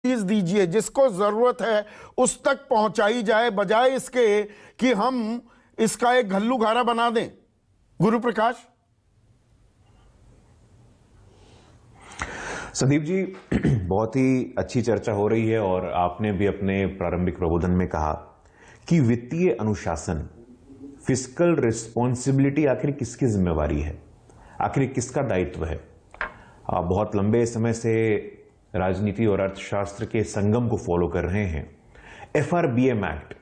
चीज दीजिए, जिसको जरूरत है उस तक पहुंचाई जाए, बजाय इसके कि हम इसका एक घल्लूघारा बना दें। गुरु प्रकाश। संदीप जी, बहुत ही अच्छी चर्चा हो रही है और आपने भी अपने प्रारंभिक प्रबोधन में कहा कि वित्तीय अनुशासन, फिस्कल रिस्पॉन्सिबिलिटी आखिर किसकी जिम्मेवारी है, आखिर किसका दायित्व है। आप बहुत लंबे समय से राजनीति और अर्थशास्त्र के संगम को फॉलो कर रहे हैं। FRBM act,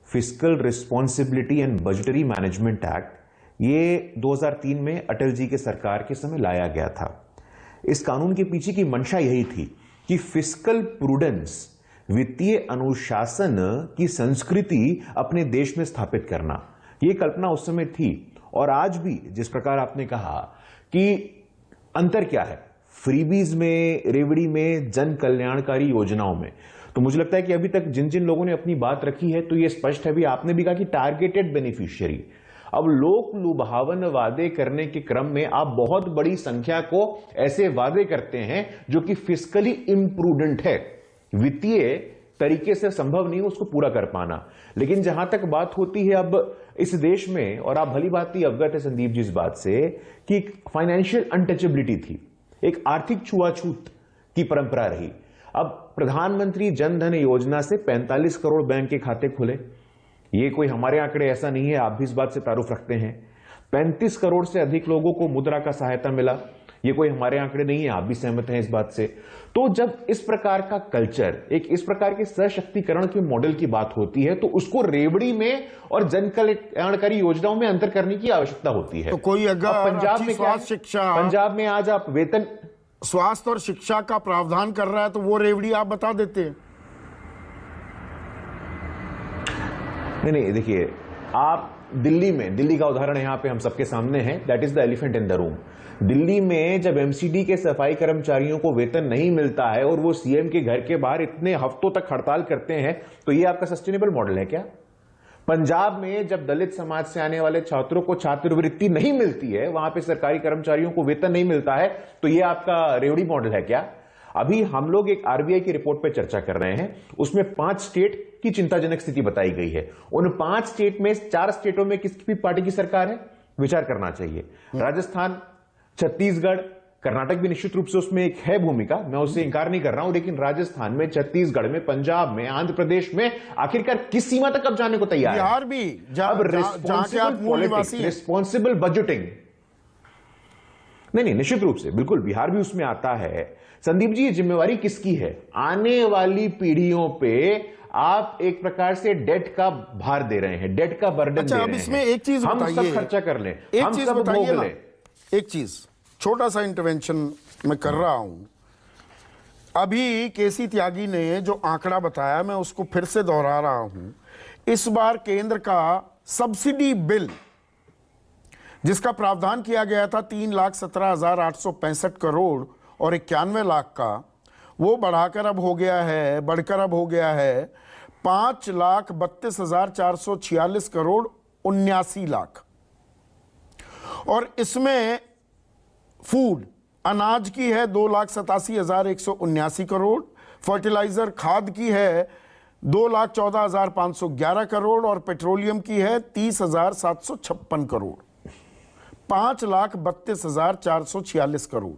fiscal responsibility and budgetary management act, ये 2003 में अटल जी के सरकार के समय लाया गया था। इस कानून के पीछे की मंशा यही थी कि फिस्कल प्रूडेंस, वित्तीय अनुशासन की संस्कृति अपने देश में स्थापित करना, यह कल्पना उस समय थी। और आज भी जिस प्रकार आपने कहा कि अंतर क्या है फ्रीबीज में, रेवड़ी में, जन कल्याणकारी योजनाओं में, तो मुझे लगता है कि अभी तक जिन जिन लोगों ने अपनी बात रखी है तो यह स्पष्ट है भी। आपने भी कहा कि टारगेटेड बेनिफिशियरी, अब लोक लुभावन वादे करने के क्रम में आप बहुत बड़ी संख्या को ऐसे वादे करते हैं जो कि फिस्कली इम्प्रूडेंट है, वित्तीय तरीके से संभव नहीं उसको पूरा कर पाना। लेकिन जहां तक बात होती है अब इस देश में, और आप भली भांति अवगत है संदीप जी इस बात से, कि फाइनेंशियल अनटचेबिलिटी थी, एक आर्थिक छुआछूत की परंपरा रही। अब प्रधानमंत्री जन धन योजना से 45 करोड़ बैंक के खाते खुले, ये कोई हमारे आंकड़े ऐसा नहीं है, आप भी इस बात से तारुफ रखते हैं। 35 करोड़ से अधिक लोगों को मुद्रा का सहायता मिला, ये कोई हमारे आंकड़े नहीं है, आप भी सहमत हैं इस बात से। तो जब इस प्रकार का कल्चर, एक इस प्रकार के सशक्तिकरण के मॉडल की बात होती है, तो उसको रेवड़ी में और जन कल्याणकारी योजनाओं में अंतर करने की आवश्यकता होती है। तो कोई अगर पंजाब में स्वास्थ्य शिक्षा, पंजाब में आज आप वेतन, स्वास्थ्य और शिक्षा का प्रावधान कर रहा है तो वो रेवड़ी आप बता देते हैं। नहीं, देखिए, आप दिल्ली में, दिल्ली का उदाहरण यहां पे हम सबके सामने है, that is the elephant in the room. Delhi में जब एमसीडी के सफाई कर्मचारियों को वेतन नहीं मिलता है और वो सीएम के घर के बाहर इतने हफ्तों तक हड़ताल करते हैं, तो ये आपका सस्टेनेबल मॉडल है क्या? पंजाब में जब दलित समाज से आने वाले छात्रों को छात्रवृत्ति नहीं मिलती है, वहां पे सरकारी कर्मचारियों को वेतन नहीं मिलता है, तो ये आपका रेवड़ी मॉडल है क्या? अभी हम लोग एक आरबीआई की रिपोर्ट पे चर्चा कर रहे हैं, उसमें 5 स्टेट की चिंताजनक स्थिति बताई गई है। उन 5 स्टेट में 4 स्टेटों में किसकी भी पार्टी की सरकार है, विचार करना चाहिए। राजस्थान, छत्तीसगढ़, कर्नाटक भी निश्चित रूप से उसमें एक है भूमिका, मैं उससे इंकार नहीं कर रहा हूं, लेकिन राजस्थान में, छत्तीसगढ़ में, पंजाब में, आंध्र प्रदेश में आखिरकार किस सीमा तक अब जाने को तैयार है? बिहार भी, अब रिस्पॉन्सिबल बजटिंग, नहीं, निश्चित रूप से बिल्कुल बिहार भी उसमें आता है। संदीप जी, ये जिम्मेवारी किसकी है? आने वाली पीढ़ियों पे आप एक प्रकार से डेट का भार दे रहे हैं, डेट का बर्डन दे रहे हैं। अब इसमें एक चीज हम बताइए, सब खर्चा कर लें, एक चीज बताइए, एक चीज छोटा सा इंटरवेंशन मैं कर रहा हूं। अभी केसी त्यागी ने जो आंकड़ा बताया, मैं उसको फिर से दोहरा रहा हूं। इस बार केंद्र का सब्सिडी बिल जिसका प्रावधान किया गया था 3,17,865 करोड़ और 91 लाख का, वो बढ़कर अब हो गया है 5,32,446 करोड़ 79 लाख। और इसमें फूड, अनाज की है 2,87,179 करोड़, फर्टिलाइजर खाद की है 2,14,511 करोड़ और पेट्रोलियम की है 30,756 करोड़, 5,32,446 करोड़।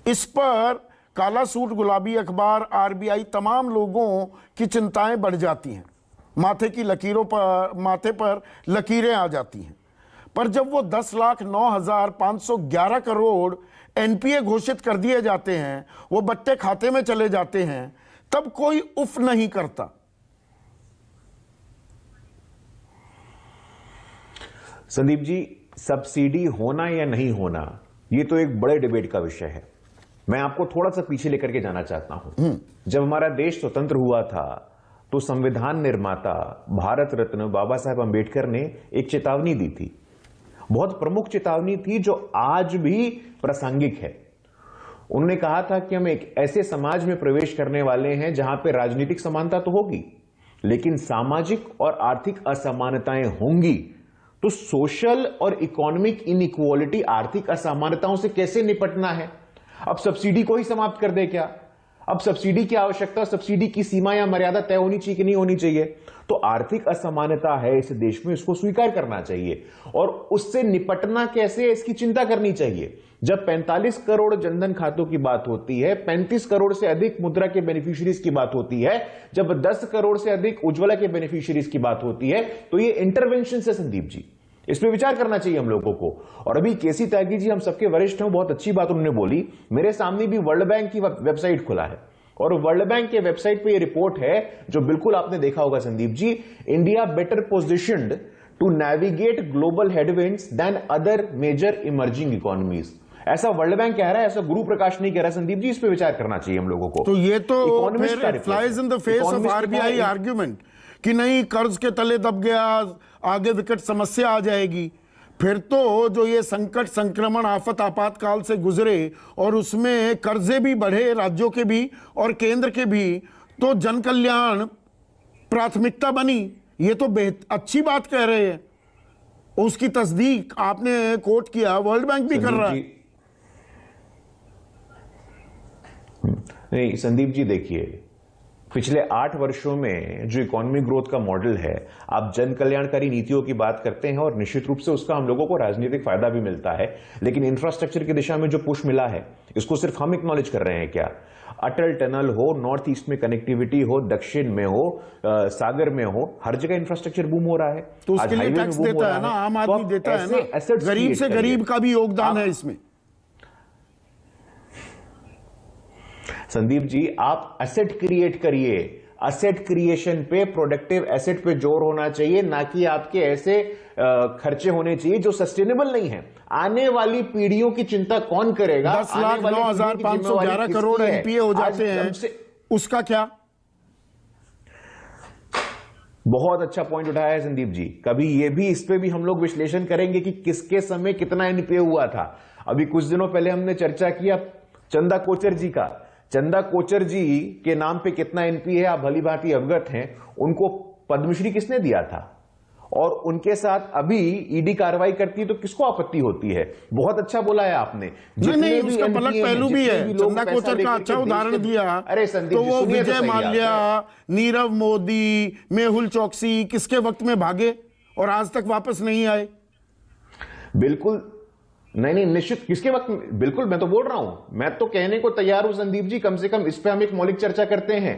इस पर काला सूट, गुलाबी अखबार, आरबीआई, तमाम लोगों की चिंताएं बढ़ जाती हैं, माथे पर लकीरें आ जाती हैं। पर जब वो 10,09,511 करोड़ एनपीए घोषित कर दिए जाते हैं, वो बट्टे खाते में चले जाते हैं, तब कोई उफ नहीं करता। संदीप जी, सब्सिडी होना या नहीं होना, ये तो एक बड़े डिबेट का विषय है। मैं आपको थोड़ा सा पीछे लेकर के जाना चाहता हूं। जब हमारा देश स्वतंत्र हुआ था तो संविधान निर्माता भारत रत्न बाबा साहेब अंबेडकर ने एक चेतावनी दी थी, बहुत प्रमुख चेतावनी थी जो आज भी प्रासंगिक है। उन्होंने कहा था कि हम एक ऐसे समाज में प्रवेश करने वाले हैं जहां पे राजनीतिक समानता तो होगी, लेकिन सामाजिक और आर्थिक असमानताएं होंगी। तो सोशल और इकोनॉमिक इनइक्वालिटी, आर्थिक असमानताओं से कैसे निपटना है? अब सब्सिडी को ही समाप्त कर दे क्या? अब सब्सिडी की आवश्यकता, सब्सिडी की सीमा या मर्यादा तय होनी चाहिए कि नहीं होनी चाहिए? तो आर्थिक असमानता है इस देश में, इसको स्वीकार करना चाहिए और उससे निपटना कैसे, इसकी चिंता करनी चाहिए। जब 45 करोड़ जनधन खातों की बात होती है, 35 करोड़ से अधिक मुद्रा के बेनिफिशियरीज की बात होती है, जब 10 करोड़ से अधिक उज्ज्वला के बेनिफिशियरीज की बात होती है, तो ये इंटरवेंशन से संदीप जी, इस पे विचार करना चाहिए हम लोगों को। और अभी केसी त्यागी जी हम सबके वरिष्ठ हैं, बहुत अच्छी बात उन्होंने बोली। मेरे सामने भी वर्ल्ड बैंक की वेबसाइट खुला है और वर्ल्ड बैंक के वेबसाइट पे ये रिपोर्ट है जो बिल्कुल आपने देखा होगा Sandeep ji, India better positioned to navigate global headwinds than other major emerging economies. ऐसा वर्ल्ड बैंक कह रहा है, ऐसा गुरु प्रकाश नहीं कह रहा संदीप जी। इस पे विचार करना चाहिए हम लोगों को। तो ये तो इकोनॉमिस्ट का फिर report flies in the face of RBI argument कि नहीं कर्ज के तले दब गया, आगे विकट समस्या आ जाएगी। फिर तो जो ये संकट, संक्रमण, आफत, आपातकाल से गुजरे और उसमें कर्जे भी बढ़े, राज्यों के भी और केंद्र के भी, तो जन कल्याण प्राथमिकता बनी। ये तो अच्छी बात कह रहे हैं, उसकी तस्दीक आपने कोट किया, वर्ल्ड बैंक भी कर रहा है। नहीं संदीप जी, देखिए पिछले 8 वर्षों में जो इकोनॉमिक ग्रोथ का मॉडल है, आप जन कल्याणकारी नीतियों की बात करते हैं और निश्चित रूप से उसका हम लोगों को राजनीतिक फायदा भी मिलता है, लेकिन इंफ्रास्ट्रक्चर की दिशा में जो पुश मिला है, इसको सिर्फ हम एक्नॉलेज कर रहे हैं क्या? अटल टनल हो, नॉर्थ ईस्ट में कनेक्टिविटी हो, दक्षिण में हो, सागर में हो, हर जगह इंफ्रास्ट्रक्चर बूम हो रहा है। तो उसके लिए टैक्स देता है ना, आम आदमी देता है ना, गरीब से गरीब का भी योगदान है इसमें। संदीप जी, आप एसेट क्रिएट करिए, एसेट क्रिएशन पे, प्रोडक्टिव एसेट पे जोर होना चाहिए, ना कि आपके ऐसे खर्चे होने चाहिए जो सस्टेनेबल नहीं है। आने वाली पीढ़ियों की चिंता कौन करेगा? 10,09,511 करोड़ एनपीए हो जाते हैं, उसका क्या? बहुत अच्छा पॉइंट उठाया है संदीप जी। कभी ये भी, इस पे भी हम लोग विश्लेषण करेंगे कि किसके समय कितना एनपीए हुआ था। अभी कुछ दिनों पहले हमने चर्चा किया चंदा कोचर जी का। चंदा कोचर जी के नाम पे कितना एनपीए है आप भली भांति अवगत हैं। उनको पद्मश्री किसने दिया था? और उनके साथ अभी ईडी कार्रवाई करती है तो किसको आपत्ति होती है? बहुत अच्छा बोला है आपने। नहीं, उसका पलट पहलू भी है। चंदा कोचर का अच्छा उदाहरण दिया। अरे संदीप, तो वो विजय माल्या, नीरव मोदी, मेहुल चौकसी किसके वक्त में भागे और आज तक वापस नहीं आए? बिल्कुल नहीं, निश्चित किसके वक्त, बिल्कुल मैं तो बोल रहा हूं, मैं तो कहने को तैयार हूं संदीप जी, कम से कम इस पे हम एक मौलिक चर्चा करते हैं।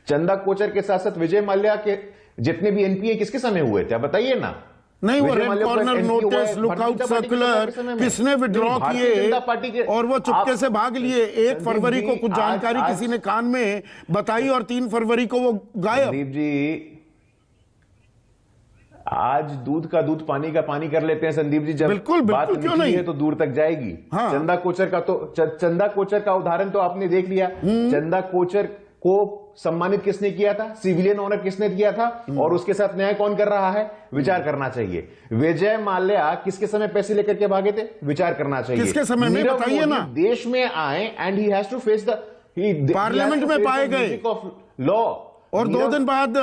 चंदा कोचर के साथ साथ विजय माल्या के जितने भी एनपीए किसके समय हुए थे आप बताइए ना। नहीं, वो red corner notice, lookout circular किसने विड्रॉ किए और वो चुपके से भाग लिए। 1 फरवरी को कुछ जानकारी किसी ने कान में बताई और 3 फरवरी को वो गायब। संदीप जी, आज दूध का दूध, पानी का पानी कर लेते हैं संदीप जी। जब बिल्कुल, बात क्यों नहीं है तो दूर तक जाएगी। हाँ। चंदा कोचर का उदाहरण तो आपने देख लिया। चंदा कोचर को सम्मानित किसने किया था? सिविलियन ऑनर किसने दिया था? और उसके साथ न्याय कौन कर रहा है? विचार करना चाहिए। विजय माल्या किसके समय पैसे लेकर के भागे थे? विचार करना चाहिए। किसके समय में बताइए ना। देश में आए and he has to face the parliament में पाए गए ऑफ लॉ और 2 दिन बाद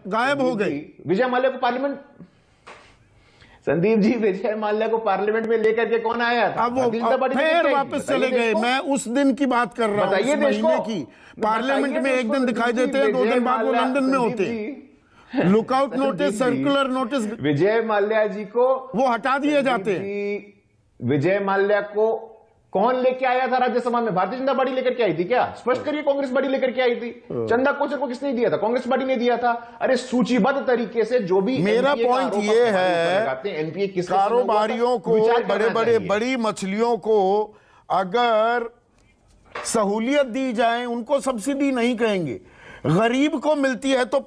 गायब हो गए। विजय माल्या को पार्लियामेंट, संदीप जी, विजय माल्या को पार्लियामेंट में लेकर के कौन आया था? अब वो फिर वापस चले गए। मैं उस दिन की बात कर रहा हूं, उस महीने की। पार्लियामेंट में एक दिन दिखाई देते हैं, 2 दिन बाद वो लंदन में होते हैं। Lookout notice, circular notice, Vijay Mallya जी को वो हटा दिए जाते हैं। विजय माल्या को कौन लेके आया था राज्यसभा में? भारतीय जनता पार्टी लेकर के आई थी क्या? स्पष्ट करिए, कांग्रेस पार्टी लेकर के आई थी। चंदा कोचर को किसने दिया था? कांग्रेस पार्टी ने दिया था। अरे सूचीबद्ध तरीके से जो भी, मेरा पॉइंट ये है, एनपीए किस कारोबारियों को, बड़ी मछलियों को अगर सहूलियत दी जाए, उनको सब्सिडी नहीं कहेंगे। गरीब को मिलती है तो